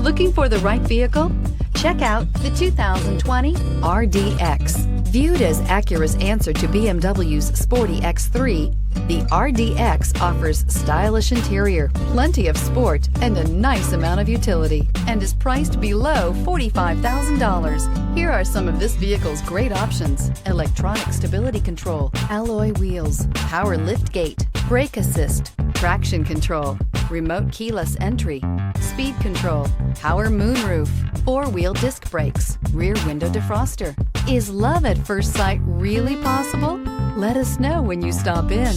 Looking for the right vehicle? Check out the 2020 RDX. Viewed as Acura's answer to BMW's sporty X3, the RDX offers stylish interior, plenty of sport, and a nice amount of utility, and is priced below $45,000. Here are some of this vehicle's great options: electronic stability control, alloy wheels, power liftgate, brake assist, traction control, remote keyless entry, speed control, power moonroof, four-wheel disc brakes, rear window defroster. Is love at first sight really possible? Let us know when you stop in.